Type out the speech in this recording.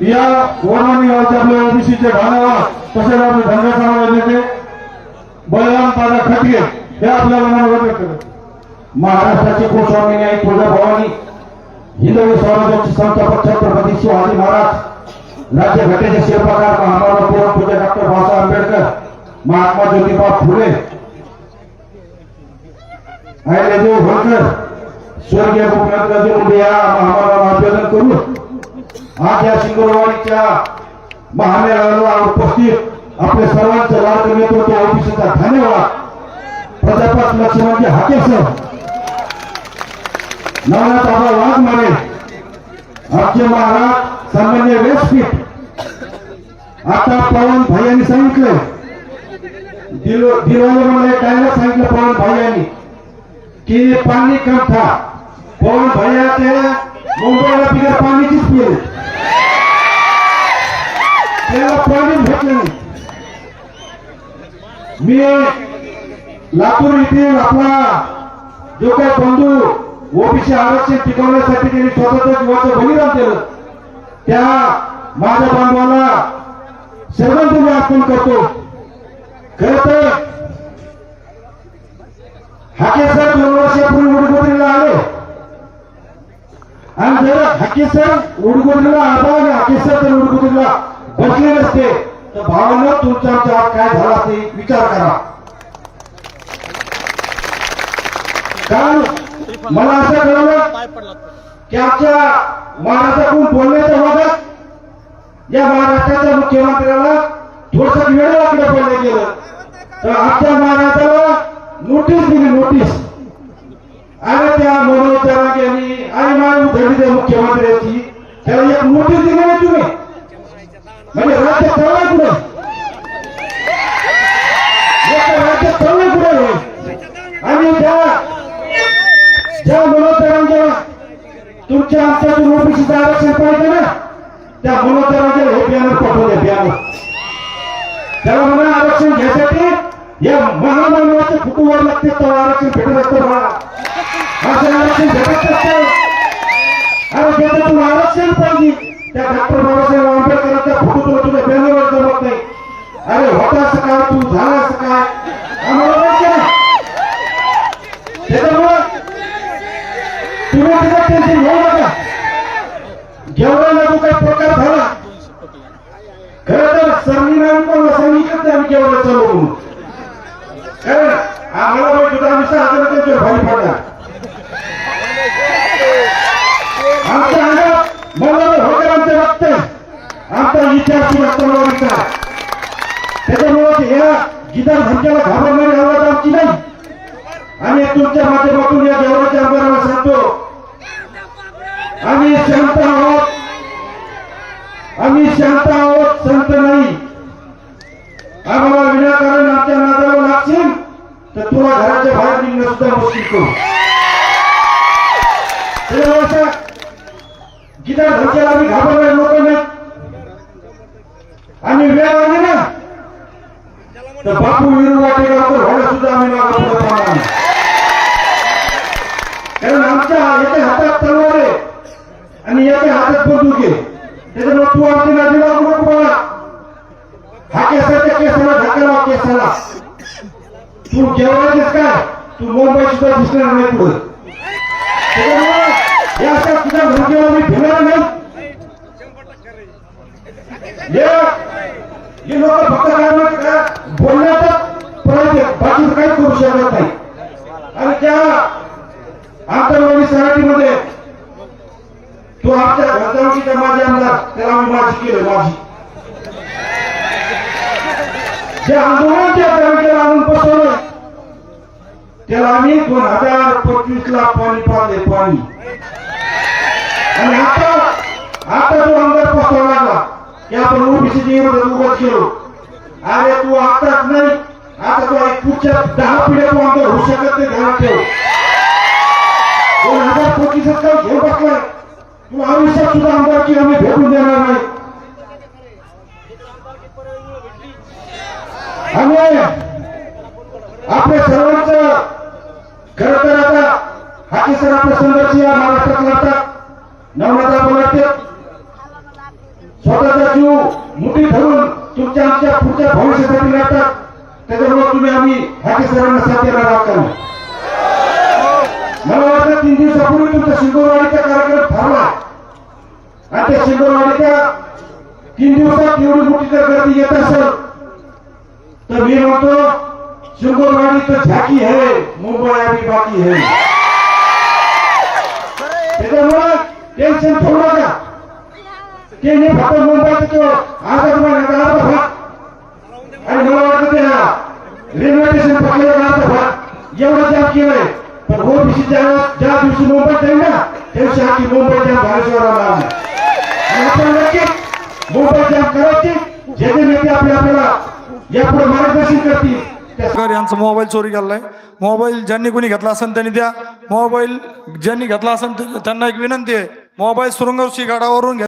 या वनानी आपल्या ओबीसीचे धानावा तसेच आपले धंदा समाज नेते बळराम दादा खटके हे आपल्याला मनावर व्यक्त करतात. महाराष्ट्राचे गोस्वामी न्याय तुळजाभवानी हिंदवी स्वराज्याचे संस्थापक छत्रपती शिवाजी महाराज राज्यघटनेचे शिल्पकार महामानव पूज्य डॉक्टर बाबासाहेब आंबेडकर महात्मा ज्योतिबा फुले अहिल्यादेवी होळकर स्वर्गीय गोपीनाथराजे मुंडे या महामानवाला अभिवादन करून आज या शिंगोरवाडीच्या महामेळाव्याला उपस्थित आपले सर्वांचे लाडके नेतृत्व ओबीसीचा धन्यवाद प्रजापती लक्ष्मणजी हाके सर नवनाथ बाबा वाघमारे आमचे महाराज सामान्य व्यासपीठ आता पवन भाईयांनी सांगितलं दिवाळी मला डायलॉग सांगितलं पवन भाईयांनी की पाणी कम था पवन भैया ते मुंबईला बिगर पाणीचीच पिले त्याला पाणी भेटलं नाही. मी लातूर येथील आपला जो काही बंधू ओबीसी आरक्षण टिकवण्यासाठी त्यांनी स्वतःच्या जीवाचं बलिदान केलं त्या माझ्या बांधवाला श्रद्धांजली अर्पण करतो. खरं तर हाके सर 2 वर्षापूर्वी उडगोदरीला आले आणि जर हाके सर उडगोदरीला आला हाके सर जर उडगोदरीला बसले नसते तर भावांना तुमचा आमच्या काय झाला ते विचार करा. कारण मला असं कळलं की आमच्या महाराष्ट्रातून बोलण्याच्या वादात या महाराष्ट्राच्या मुख्यमंत्र्याला थोडस वेळेवाकडे बोललं गेलं तर आमच्या महाराष्ट्राला नोटीस दिली नोटीस आणि त्या मनोज जरांगे यांनी आणि मान उधळली त्या मुख्यमंत्र्यांची त्याला एक नोटीस दिली नाही तुम्ही म्हणजे राज्य चालला कुठे राज्य चाललं कुठे आणि ज्या मनोज जरांगेला तुमच्या आमच्यातून ओबीसीचं आरक्षण पाहिजे ना त्या मनोज जरांगेला हे बॅनर पाठवले बॅनर त्याला म्हणा आरक्षण घ्यायसाठी या महामानवाचे कुटुंबावर लागते तर आरक्षण भेटत असतं मला असं आरक्षण भेटत असतं आणि त्याच्यातून आरक्षण पाहिजे त्या डॉक्टर बाबासाहेब आंबेडकरांच्या फोटो तुझ्या बॅनरवर जमत नाही. अरे होता असं काय तू झाला असं काय आम्हाला माहिती नाही. त्याच्यामुळं तुम्ही तिथं टेन्शन घेऊ नका. जेवढा जो काही प्रकार झाला खरं तर सरनी नाही पण सांगितलं नाही आम्ही जेवढा चालू म्हणून कारण आम्हाला माहिती होतं आम्ही 6 जण त्यांच्यावर भारी पडला आमच्या अंगात मला होकर आमचं रक्त आमचा इतिहास रक्तमाचा त्याच्यामुळे या जिदार धमक्याला घाबरणारी आवाज आमची नाही. आम्ही तुमच्या माध्यमातून या देवाच्या आमदाराला सांगतो आम्ही शांत आहोत संत नाही. आम्हाला विनाकारण आमच्या नादाला लागशील तर तुला घराच्या बाहेर निघणं सुद्धा मुश्किल करू. जिथं धमक्याला आम्ही घाबरणारे लोक नाही. आम्ही वेळ आली ना तर बापू विरू वाटेगावकर व्हायला सुद्धा आम्ही मागे पुढे पाहणार नाही. कारण आमच्या एका हातात तलवार आहे आणि एका हातात बंदूक आहे. त्याच्यामुळे तू आमची नदीला नको पळा हा केसाच्या केसाला ढाकाला केसाला तू जेवणाचीच काय तू मुंबई सुद्धा दिसणार नाही पुढे. त्याच्यामुळे या अशा तुझ्या धमकीला मी भिणार नाही. हे लोक फक्त काय बोलण्याचा प्रयत्न बाकी काही करू शकत नाही. आणि त्या आंतरवादी सराटीमध्ये तो आमच्या घरचावकीचा माझे आमदार त्याला आम्ही माझी केलं माझी जे आंदोलन त्या बँकेला आणून बसवलं त्याला आम्ही 2025 ला पाणी पाजले पाणी. आणि आता जो आमदार बसवा लागला की आपण ओबीसीची विरोधात उभं केलो. अरे तू आताच नाही आता तो पुढच्या 10 पिढ्या तू आमदार होऊ शकत नाही. ध्यानात ठेव 2025 काय घेऊन बसलाय तू आयुष्यात सुद्धा आमदारची आम्ही भेटून देणार नाही. आम्ही आपल्या सर्वांचं खरं तर आता हाके सर आपल्या संघर्ष या महाराष्ट्रात लढतात नवनाथ बोलतात मुठी धरून तुमच्या आमच्या पुढच्या भविष्यासाठी लढतात. त्याच्यामुळे तुम्ही आम्ही हाके सरांना साथ देणार आहोत का नाही? मला वाटतं 3 दिवसापूर्वी तुमचा शिंगोरवाडीचा कार्यक्रम ठरला आणि त्या शिंगोरवाडीच्या 3 दिवसात एवढी मोठी जर गर्दी येत असेल तर मी म्हणतो शिंगोरवाडी तो झाकी है, मुंबई अभी बाकी है. त्याच्यामुळे टेन्शन ठेवू नका. ते नाही फक्त मुंबईचा तो आझाद महिन्याचा अर्धा भाग आणि मला वाटतं त्या रेल्वे स्टेशन पकडलं अर्धा भाग एवढं जाम केलंय. पण ओबीसी ज्या दिवशी मुंबईत जाईल ना त्या दिवशी आधी मुंबई जाम झाल्याशिवाय आपण नक्कीच मुंबई जाम करायची. जे जे नेते आपल्याला यापुढे मार्गदर्शन करतील. यांचा मोबाईल चोरी केलाय. मोबाईल ज्यांनी कोणी घेतला असेल त्यांनी द्या. मोबाईल ज्यांनी घेतला असेल त्यांना एक विनंती आहे, मोबाईल सुरंगशी गडावरून